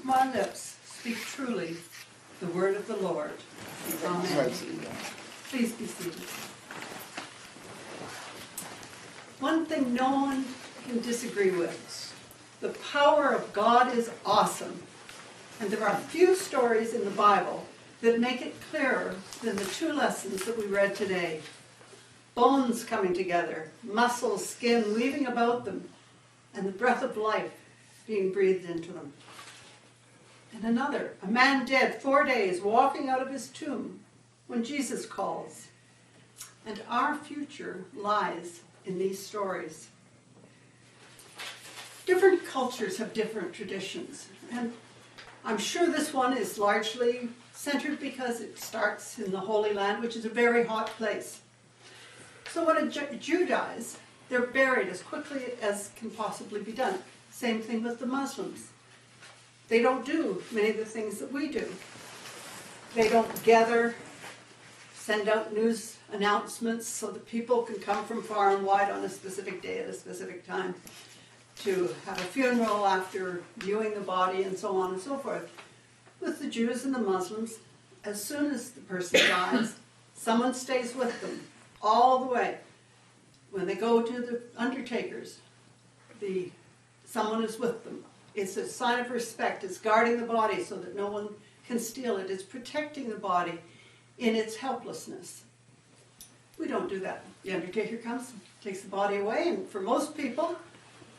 of my lips speak truly the word of the Lord. Amen. Please be seated. One thing no one can disagree with: the power of God is awesome. And there are few stories in the Bible that make it clearer than the two lessons that we read today. Bones coming together, muscles, skin weaving about them, and the breath of life being breathed into them. And another, a man dead 4 days, walking out of his tomb when Jesus calls. And our future lies in these stories. Different cultures have different traditions, and I'm sure this one is largely centered because it starts in the Holy Land, which is a very hot place. So when a Jew dies, they're buried as quickly as can possibly be done. Same thing with the Muslims. They don't do many of the things that we do. They don't gather, send out news announcements so that people can come from far and wide on a specific day at a specific time to have a funeral after viewing the body and so on and so forth. With the Jews and the Muslims, as soon as the person dies, someone stays with them all the way. When they go to the undertakers, someone is with them. It's a sign of respect. It's guarding the body so that no one can steal it. It's protecting the body in its helplessness. We don't do that. The undertaker comes, takes the body away, and for most people,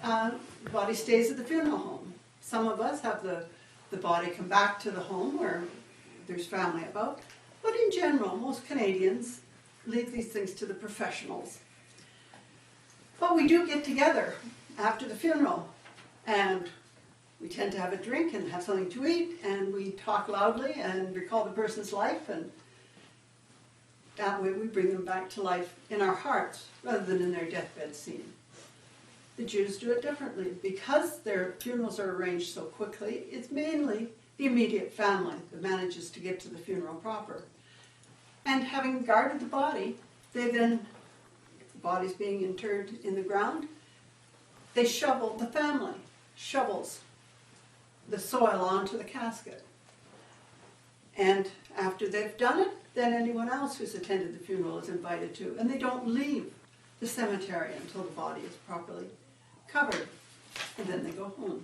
the body stays at the funeral home. Some of us have the body come back to the home where there's family about. But in general, most Canadians leave these things to the professionals. But we do get together after the funeral, and we tend to have a drink and have something to eat, and we talk loudly and recall the person's life, and that way we bring them back to life in our hearts rather than in their deathbed scene. The Jews do it differently. Because their funerals are arranged so quickly, it's mainly the immediate family that manages to get to the funeral proper. And having guarded the body, they then, if the body's being interred in the ground, they shovel, the family shovels the soil onto the casket. And after they've done it, then anyone else who's attended the funeral is invited to. And they don't leave the cemetery until the body is properly covered. And then they go home.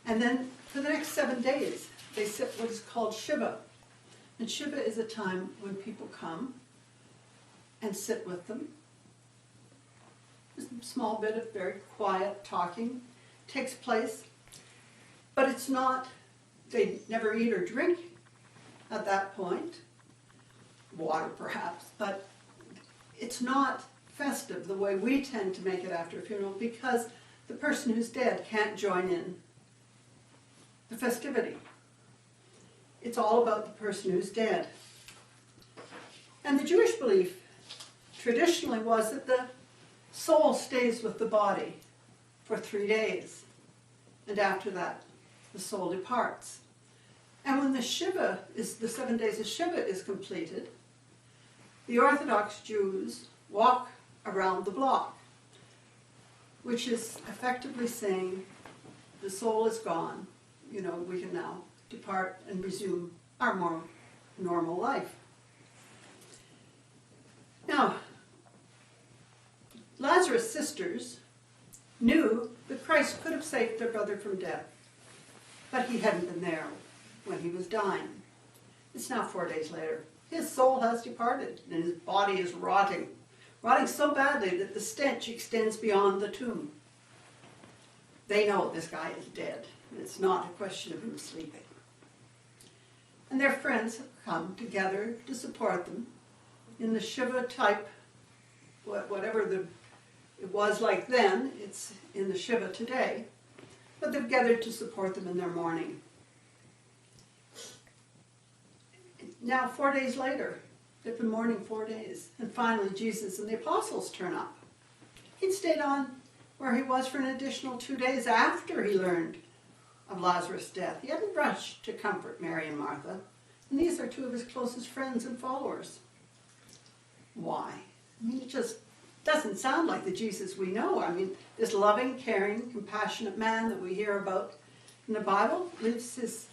And then for the next 7 days, they sit what is called Shiva. And Shiva is a time when people come and sit with them. A small bit of very quiet talking takes place. But it's not, they never eat or drink at that point. Water perhaps, but it's not festive the way we tend to make it after a funeral, because the person who's dead can't join in the festivity. It's all about the person who's dead. And the Jewish belief traditionally was that the soul stays with the body for 3 days, and after that the soul departs. And when the Shiva is, the 7 days of Shiva is completed, the Orthodox Jews walk around the block, which is effectively saying the soul is gone. You know, we can now depart and resume our more normal life. Now, Lazarus' sisters knew that Christ could have saved their brother from death, but he hadn't been there when he was dying. It's now 4 days later. His soul has departed, and his body is rotting so badly that the stench extends beyond the tomb. They know this guy is dead, and it's not a question of him sleeping. And their friends have come together to support them in the Shiva type, whatever it was like then, it's in the Shiva today, but they've gathered to support them in their mourning. Now, 4 days later, they've been mourning 4 days, and finally Jesus and the apostles turn up. He'd stayed on where he was for an additional 2 days after he learned of Lazarus' death. He hadn't rushed to comfort Mary and Martha, and these are two of his closest friends and followers. Why? I mean, it just doesn't sound like the Jesus we know. I mean, this loving, caring, compassionate man that we hear about in the Bible leaves his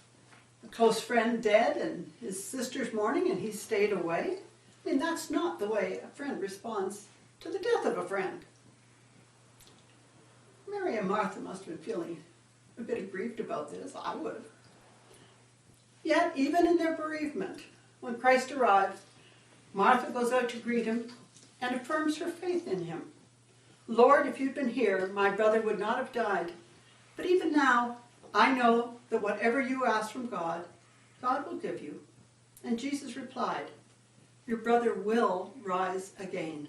close friend dead and his sister's mourning, and he stayed away. I mean, that's not the way a friend responds to the death of a friend. Mary and Martha must have been feeling a bit aggrieved about this. I would have. Yet, even in their bereavement, when Christ arrives, Martha goes out to greet him and affirms her faith in him. Lord, if you'd been here, my brother would not have died. But even now, I know that whatever you ask from God, God will give you. And Jesus replied, your brother will rise again.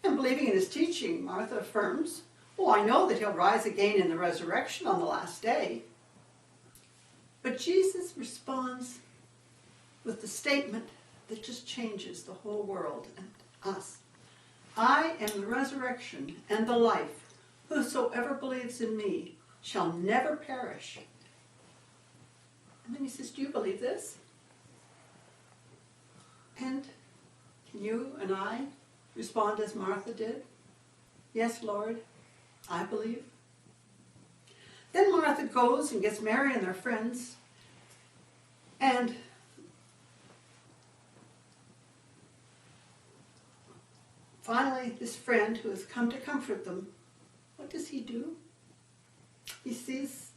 And believing in his teaching, Martha affirms, oh, I know that he'll rise again in the resurrection on the last day. But Jesus responds with the statement that just changes the whole world and us. I am the resurrection and the life. Whosoever believes in me shall never perish. And then he says, do you believe this? And can you and I respond as Martha did? Yes, Lord, I believe. Then Martha goes and gets Mary and their friends, and finally this friend who has come to comfort them, what does he do? He sees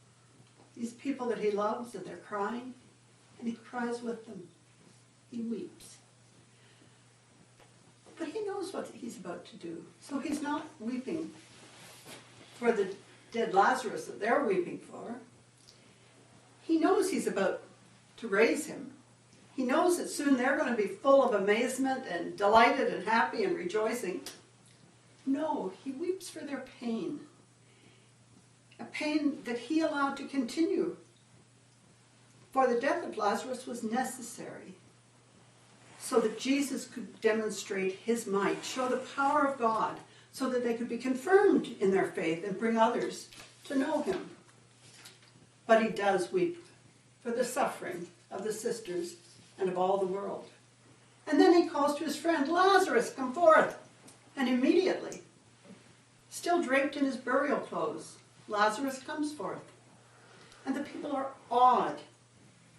these people that he loves and they're crying, and he cries with them. He weeps. But he knows what he's about to do. So he's not weeping for the dead Lazarus that they're weeping for. He knows he's about to raise him. He knows that soon they're going to be full of amazement and delighted and happy and rejoicing. No, he weeps for their pain. A pain that he allowed to continue. For the death of Lazarus was necessary so that Jesus could demonstrate his might, show the power of God, so that they could be confirmed in their faith and bring others to know him. But he does weep for the suffering of the sisters and of all the world. And then he calls to his friend, Lazarus, come forth. And immediately, still draped in his burial clothes, Lazarus comes forth. And the people are awed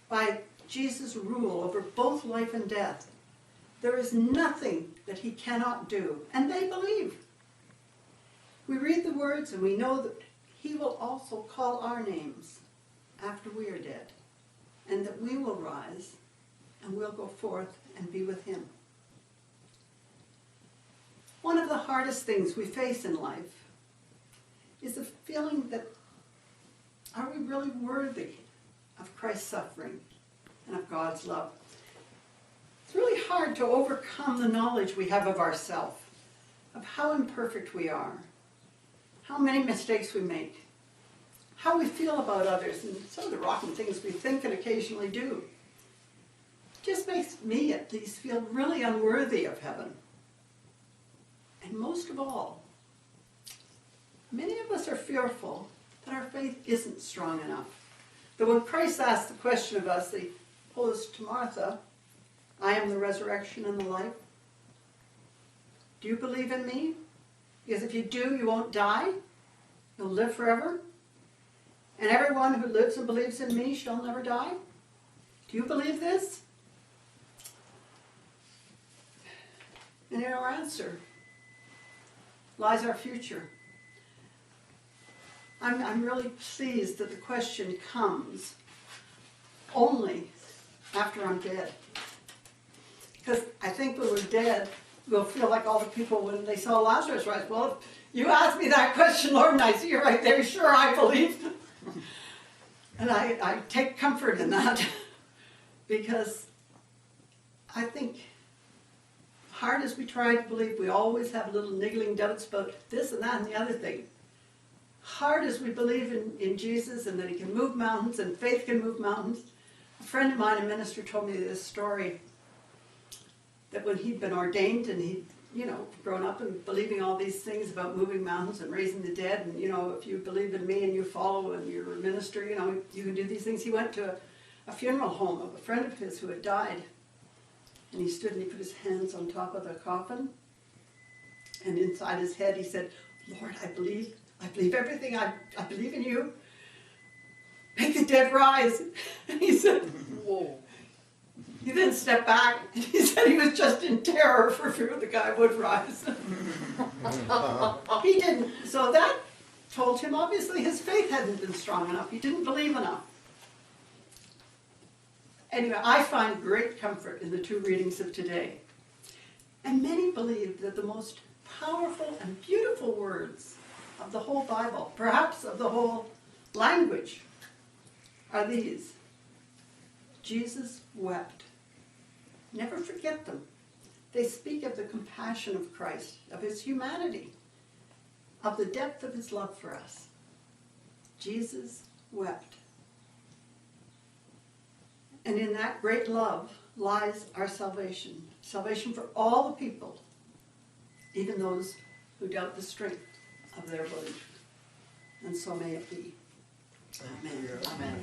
by Jesus' rule over both life and death. There is nothing that he cannot do, and they believe. We read the words and we know that he will also call our names after we are dead, and that we will rise and we'll go forth and be with him. One of the hardest things we face in life is the feeling that, are we really worthy of Christ's suffering and of God's love? It's really hard to overcome the knowledge we have of ourselves, of how imperfect we are, how many mistakes we make, how we feel about others, and some of the rotten things we think and occasionally do. It just makes me, at least, feel really unworthy of heaven. And most of all, many of us are fearful that our faith isn't strong enough. That when Christ asked the question of us, he posed to Martha, I am the resurrection and the life. Do you believe in me? Because if you do, you won't die. You'll live forever. And everyone who lives and believes in me shall never die. Do you believe this? And in our answer lies our future. I'm really pleased that the question comes only after I'm dead. Because I think when we're dead, we'll feel like all the people when they saw Lazarus rise. Well, if you asked me that question, Lord, and I see you right there, sure, I believe. And I take comfort in that. Because I think, hard as we try to believe, we always have little niggling doubts about this and that and the other thing. Hard as we believe in Jesus and that he can move mountains and faith can move mountains. A friend of mine, a minister, told me this story that when he'd been ordained and he'd, grown up and believing all these things about moving mountains and raising the dead, and, if you believe in me and you follow and you're a minister, you can do these things. He went to a funeral home of a friend of his who had died, and he stood and he put his hands on top of the coffin, and inside his head he said, Lord, I believe everything, I believe in you. make the dead rise. And he said, whoa. He then stepped back and he said he was just in terror for fear the guy would rise. He didn't. So that told him obviously his faith hadn't been strong enough. He didn't believe enough. Anyway, I find great comfort in the two readings of today. And many believe that the most powerful and beautiful words of the whole Bible, perhaps of the whole language, are these. Jesus wept. Never forget them. They speak of the compassion of Christ, of his humanity, of the depth of his love for us. Jesus wept. And in that great love lies our salvation. Salvation for all the people, even those who doubt the strength of their belief. And so may it be. Amen. Amen.